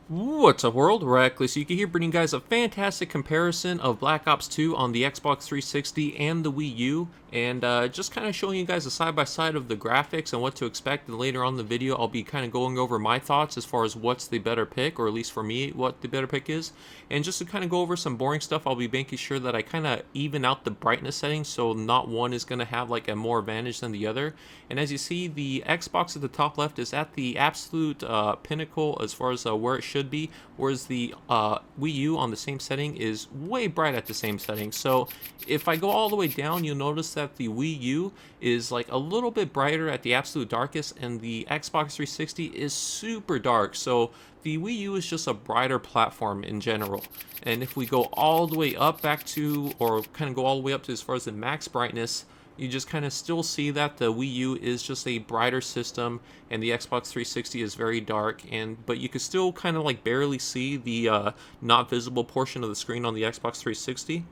What's up, world? Reckless Yuki here, bringing you guys a fantastic comparison of Black Ops 2 on the Xbox 360 and the Wii U, and just kind of showing you guys a side-by-side of the graphics and what to expect. And later on in the video, I'll be kind of going over my thoughts as far as what's the better pick, or at least for me, what the better pick is. And just to kind of go over some boring stuff, I'll be making sure that I kind of even out the brightness settings, so not one is going to have like a more advantage than the other. And as you see, the Xbox at the top left is at the absolute pinnacle as far as where it should be, whereas the Wii U on the same setting is way bright at the same setting. So if I go all the way down, you'll notice that the Wii U is like a little bit brighter at the absolute darkest, and the Xbox 360 is super dark. So the Wii U is just a brighter platform in general. And if we go all the way up back to, or kind of go all the way up to as far as the max brightness, you just kind of still see that the Wii U is just a brighter system and the Xbox 360 is very dark, but you can still kind of like barely see the not visible portion of the screen on the Xbox 360,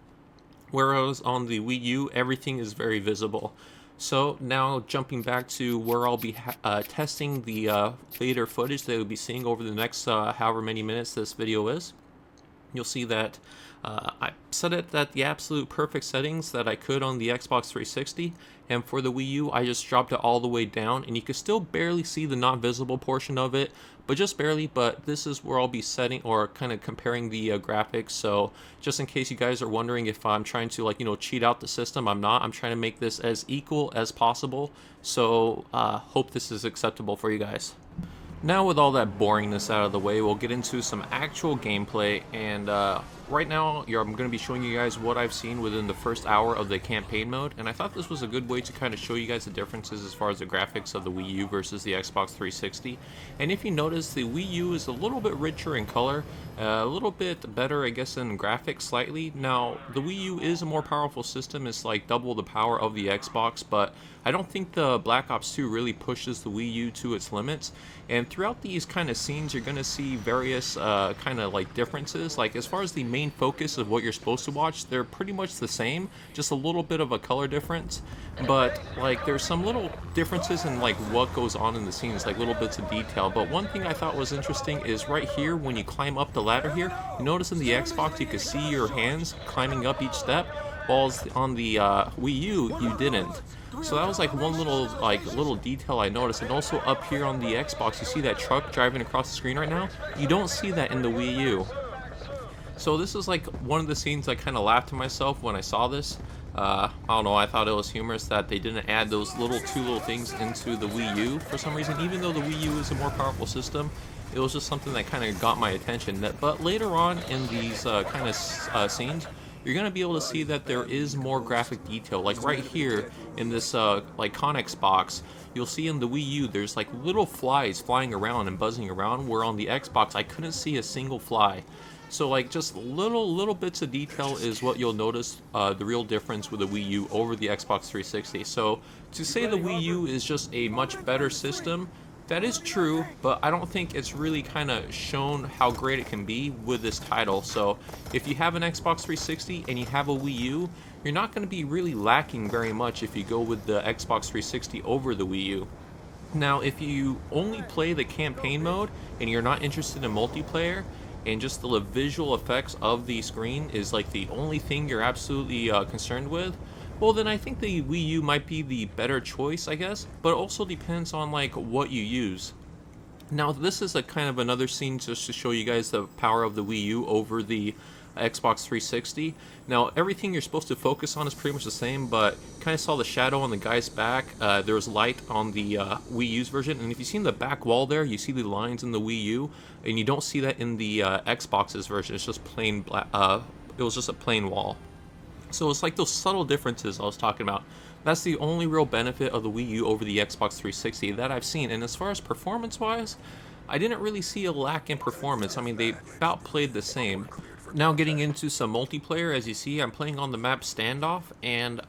whereas on the Wii U everything is very visible. So now jumping back to where I'll be testing the later footage that you'll be seeing over the next however many minutes this video is. You'll see that I set it at the absolute perfect settings that I could on the Xbox 360, and for the Wii U I just dropped it all the way down, and you can still barely see the not visible portion of it, but just barely. But this is where I'll be setting or kind of comparing the graphics, so just in case you guys are wondering if I'm trying to cheat out the system, I'm not. I'm trying to make this as equal as possible, so hope this is acceptable for you guys. Now with all that boringness out of the way, we'll get into some actual gameplay, and right now I'm going to be showing you guys what I've seen within the first hour of the campaign mode, and I thought this was a good way to kind of show you guys the differences as far as the graphics of the Wii U versus the Xbox 360. And if you notice, the Wii U is a little bit richer in color, a little bit better I guess in graphics slightly. Now the Wii U is a more powerful system, it's like double the power of the Xbox, but I don't think the Black Ops 2 really pushes the Wii U to its limits. And throughout these kind of scenes, you're going to see various kind of like differences. Like as far as the main focus of what you're supposed to watch, they're pretty much the same, just a little bit of a color difference. But like there's some little differences in like what goes on in the scenes, like little bits of detail. But one thing I thought was interesting is right here when you climb up the ladder here, you notice in the Xbox you can see your hands climbing up each step, while on the Wii U you didn't. So that was like one little detail I noticed. And also up here on the Xbox, you see that truck driving across the screen right now? You don't see that in the Wii U. So this is like one of the scenes I kind of laughed to myself when I saw this. I don't know, I thought it was humorous that they didn't add those two little things into the Wii U for some reason. Even though the Wii U is a more powerful system, it was just something that kind of got my attention. But later on in these kind of scenes, you're going to be able to see that there is more graphic detail. Like right here in this like Connex box, you'll see in the Wii U there's like little flies flying around and buzzing around, where on the Xbox I couldn't see a single fly. So like just little bits of detail is what you'll notice the real difference with the Wii U over the Xbox 360. So to say the Wii U is just a much better system, that is true, but I don't think it's really kind of shown how great it can be with this title. So if you have an Xbox 360 and you have a Wii U, you're not going to be really lacking very much if you go with the Xbox 360 over the Wii U. Now, if you only play the campaign mode and you're not interested in multiplayer, and just the visual effects of the screen is like the only thing you're absolutely concerned with, well then I think the Wii U might be the better choice, I guess, but it also depends on like what you use. Now this is a kind of another scene just to show you guys the power of the Wii U over the Xbox 360. Now everything you're supposed to focus on is pretty much the same, but kind of saw the shadow on the guy's back. There was light on the Wii U's version, and if you see in the back wall there, you see the lines in the Wii U, and you don't see that in the Xbox's version. It's just plain black. It was just a plain wall. So it's like those subtle differences I was talking about. That's the only real benefit of the Wii U over the Xbox 360 that I've seen. And as far as performance-wise, I didn't really see a lack in performance. I mean, they about played the same. Now getting into some multiplayer, as you see, I'm playing on the map Standoff, and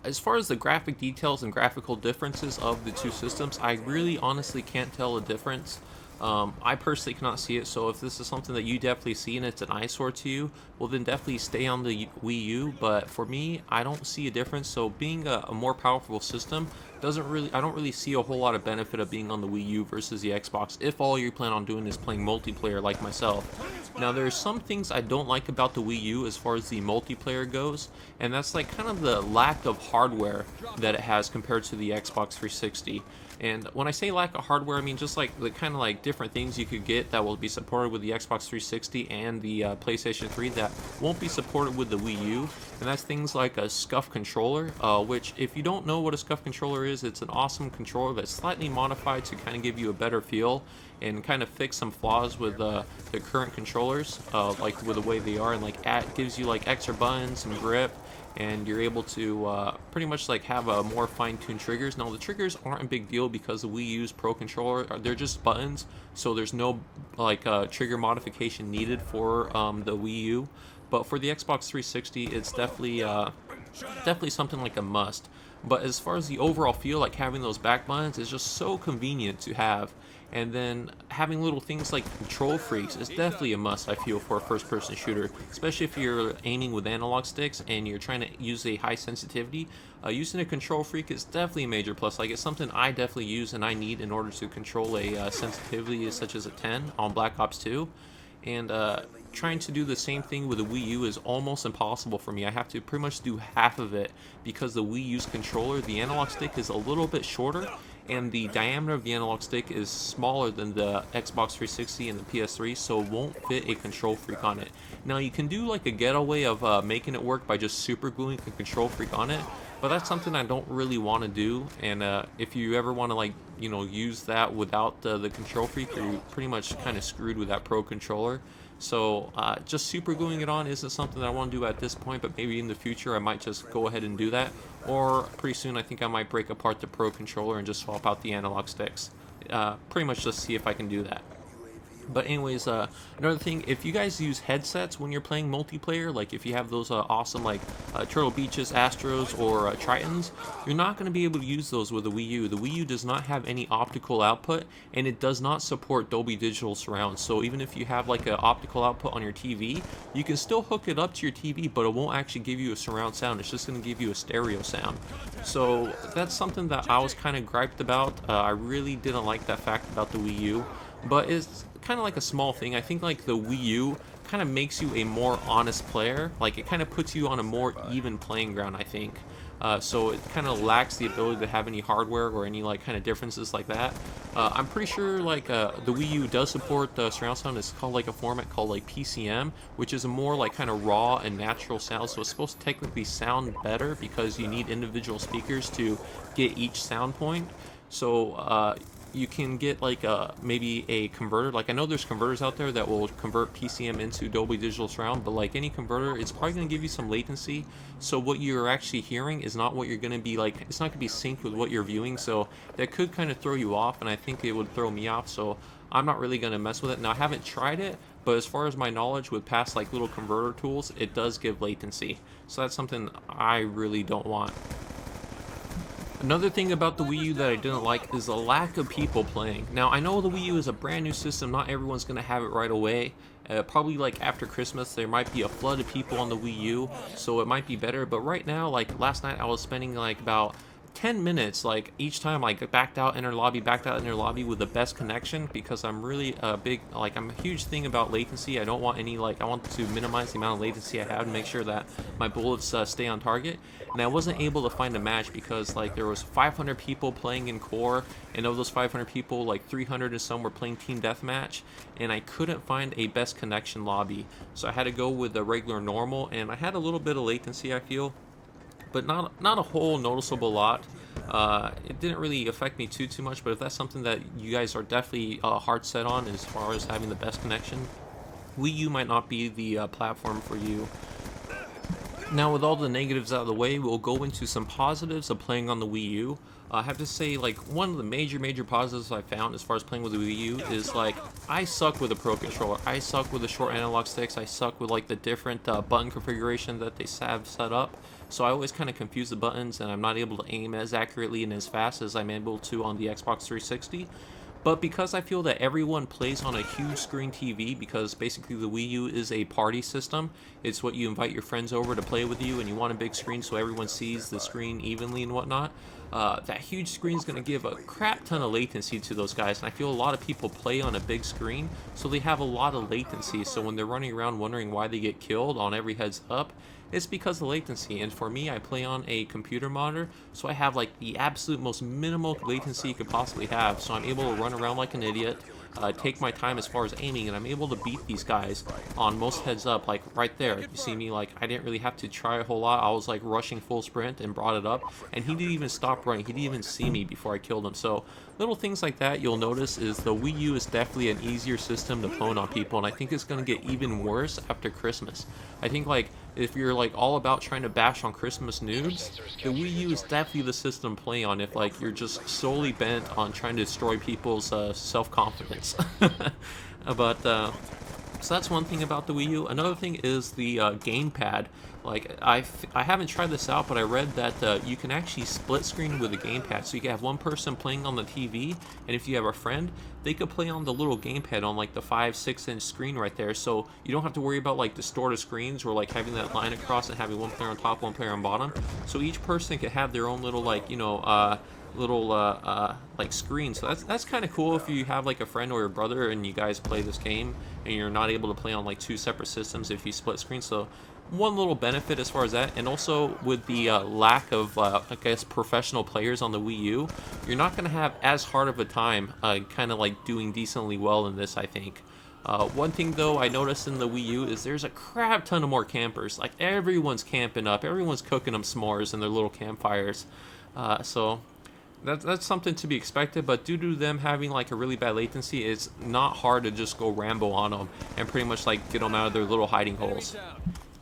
as far as the graphic details and graphical differences of the two systems, I really honestly can't tell a difference. I personally cannot see it, so if this is something that you definitely see and it's an eyesore to you, well then definitely stay on the Wii U, but for me, I don't see a difference. So being a more powerful system, I don't really see a whole lot of benefit of being on the Wii U versus the Xbox if all you plan on doing is playing multiplayer like myself. Now there's some things I don't like about the Wii U as far as the multiplayer goes, and that's like kind of the lack of hardware that it has compared to the Xbox 360. And when I say lack of hardware, I mean just like the kind of like different things you could get that will be supported with the Xbox 360 and the PlayStation 3 that won't be supported with the Wii U. And that's things like a Scuf Controller, which if you don't know what a Scuf Controller is, it's an awesome controller that's slightly modified to kind of give you a better feel and kind of fix some flaws with the current controllers, like with the way they are, and like gives you like extra buttons and grip, and you're able to pretty much like have a more fine-tuned triggers. Now the triggers aren't a big deal because the Wii U's Pro Controller, they're just buttons, so there's no like trigger modification needed for the Wii U. But for the Xbox 360, it's definitely something like a must. But as far as the overall feel, like having those back buttons is just so convenient to have. And then having little things like control freaks is definitely a must, I feel, for a first-person shooter, especially if you're aiming with analog sticks and you're trying to use a high sensitivity. Using a control freak is definitely a major plus. Like, it's something I definitely use and I need in order to control a sensitivity such as a 10 on Black Ops 2. And trying to do the same thing with the Wii U is almost impossible for me. I have to pretty much do half of it because the Wii U's controller, the analog stick is a little bit shorter, and the diameter of the analog stick is smaller than the Xbox 360 and the PS3, so it won't fit a control freak on it. Now you can do like a getaway of making it work by just super gluing a control freak on it, but that's something I don't really want to do. And if you ever want to, like, you know, use that without the control freak, you're pretty much kind of screwed with that Pro Controller. So just super gluing it on isn't something that I want to do at this point, but maybe in the future I might just go ahead and do that. Or pretty soon I think I might break apart the Pro Controller and just swap out the analog sticks. Pretty much just see if I can do that. But anyways, another thing, if you guys use headsets when you're playing multiplayer, like if you have those awesome like Turtle Beaches, Astros, or Tritons, you're not going to be able to use those with the Wii U. The Wii U does not have any optical output, and it does not support Dolby Digital Surround. So even if you have like an optical output on your TV, you can still hook it up to your TV, but it won't actually give you a surround sound. It's just going to give you a stereo sound. So that's something that I was kind of griped about. I really didn't like that fact about the Wii U. But it's kind of like a small thing. I think like the Wii U kind of makes you a more honest player. Like it kind of puts you on a more even playing ground, I think. So it kind of lacks the ability to have any hardware or any like kind of differences like that. I'm pretty sure like the Wii U does support surround sound. It's called like a format called like PCM, which is a more like kind of raw and natural sound. So it's supposed to technically sound better because you need individual speakers to get each sound point. So you can get like maybe a converter. Like I know there's converters out there that will convert PCM into Dolby Digital Surround, but like any converter, it's probably going to give you some latency. So what you're actually hearing is not what you're going to be like. It's not going to be synced with what you're viewing. So that could kind of throw you off, and I think it would throw me off. So I'm not really going to mess with it. Now I haven't tried it, but as far as my knowledge with past like little converter tools, it does give latency. So that's something I really don't want. Another thing about the Wii U that I didn't like is the lack of people playing. Now, I know the Wii U is a brand new system, not everyone's going to have it right away. Probably like after Christmas, there might be a flood of people on the Wii U, so it might be better. But right now, like last night, I was spending like about 10 minutes like each time like backed out, enter lobby, backed out, enter lobby with the best connection, because I'm really I'm a huge thing about latency. I don't want any I want to minimize the amount of latency I have to make sure that my bullets stay on target. And I wasn't able to find a match because like there was 500 people playing in core, and of those 500 people, like 300 and some were playing team deathmatch, and I couldn't find a best connection lobby. So I had to go with the regular normal, and I had a little bit of latency, I feel, but not a whole noticeable lot. It didn't really affect me too much, but if that's something that you guys are definitely hard set on as far as having the best connection, Wii U might not be the platform for you. Now, with all the negatives out of the way, we'll go into some positives of playing on the Wii U. I have to say, like, one of the major positives I found as far as playing with the Wii U is, like, I suck with the Pro Controller. I suck with the short analog sticks. I suck with, like, the different button configuration that they have set up. So I always kind of confuse the buttons, and I'm not able to aim as accurately and as fast as I'm able to on the Xbox 360. But because I feel that everyone plays on a huge screen TV, because basically the Wii U is a party system, it's what you invite your friends over to play with you, and you want a big screen so everyone sees the screen evenly and whatnot. that huge screen is going to give a crap ton of latency to those guys, and I feel a lot of people play on a big screen, so they have a lot of latency. So when they're running around wondering why they get killed on every heads up, it's because of latency. And for me, I play on a computer monitor, so I have like the absolute most minimal latency you could possibly have, so I'm able to run around like an idiot, take my time as far as aiming, and I'm able to beat these guys on most heads up. Like right there, you see me, like I didn't really have to try a whole lot. I was like rushing full sprint and brought it up, and he didn't even stop running. He didn't even see me before I killed him. So little things like that you'll notice is the Wii U is definitely an easier system to pwn on people, and I think it's going to get even worse after Christmas. I think like if you're like all about trying to bash on Christmas noobs, the Wii U is definitely the system to play on if like you're just solely bent on trying to destroy people's self-confidence. But so that's one thing about the Wii U. Another thing is the gamepad. Like I haven't tried this out, but I read that you can actually split screen with a gamepad. So you can have one person playing on the TV, and if you have a friend, they could play on the little gamepad on like the 5-6 inch screen right there. So you don't have to worry about like distorted screens or like having that line across and having one player on top, one player on bottom. So each person could have their own little like little like screen. So that's kind of cool if you have like a friend or your brother and you guys play this game and you're not able to play on like two separate systems if you split screen. So one little benefit as far as that. And also with the lack of I guess professional players on the Wii U, you're not going to have as hard of a time kind of like doing decently well in this, I think. One thing though I noticed in the Wii U is there's a crap ton of more campers. Like everyone's camping up, everyone's cooking them s'mores in their little campfires. So that's something to be expected, but due to them having like a really bad latency, it's not hard to just go Rambo on them and pretty much like get them out of their little hiding holes.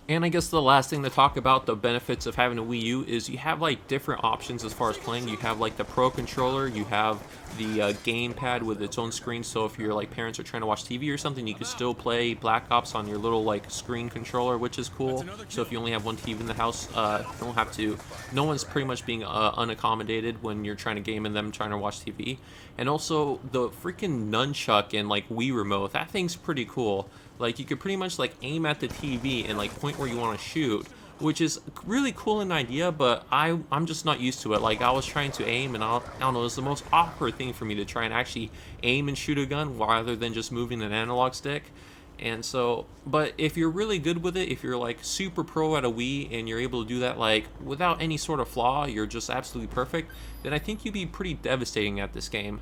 And I guess the last thing to talk about the benefits of having a Wii U is you have like different options as far as playing. You have like the Pro Controller, you have the gamepad with its own screen, so if your like parents are trying to watch TV or something, you can still play Black Ops on your little like screen controller, which is cool. So if you only have one TV in the house, you don't have to, no one's pretty much being unaccommodated when you're trying to game and them trying to watch TV. And also the freaking nunchuck and like Wii remote, that thing's pretty cool. Like you could pretty much like aim at the TV and like point where you want to shoot, which is really cool in idea, but I'm just not used to it. Like I was trying to aim and I don't know, it's the most awkward thing for me to try and actually aim and shoot a gun rather than just moving an analog stick. And so, but if you're really good with it, if you're like super pro at a Wii and you're able to do that like without any sort of flaw, you're just absolutely perfect, then I think you'd be pretty devastating at this game.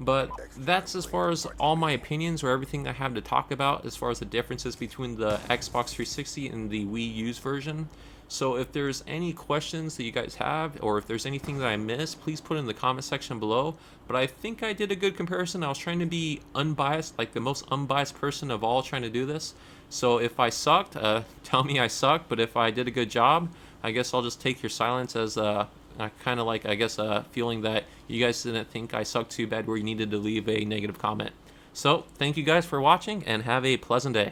But that's as far as all my opinions or everything I have to talk about as far as the differences between the Xbox 360 and the Wii U's version. So if there's any questions that you guys have, or if there's anything that I missed, please put it in the comment section below. But I think I did a good comparison. I was trying to be unbiased, like the most unbiased person of all trying to do this. So if I sucked, tell me I sucked. But if I did a good job, I guess I'll just take your silence as kind of like, I guess, a feeling that you guys didn't think I sucked too bad where you needed to leave a negative comment. So, thank you guys for watching, and have a pleasant day.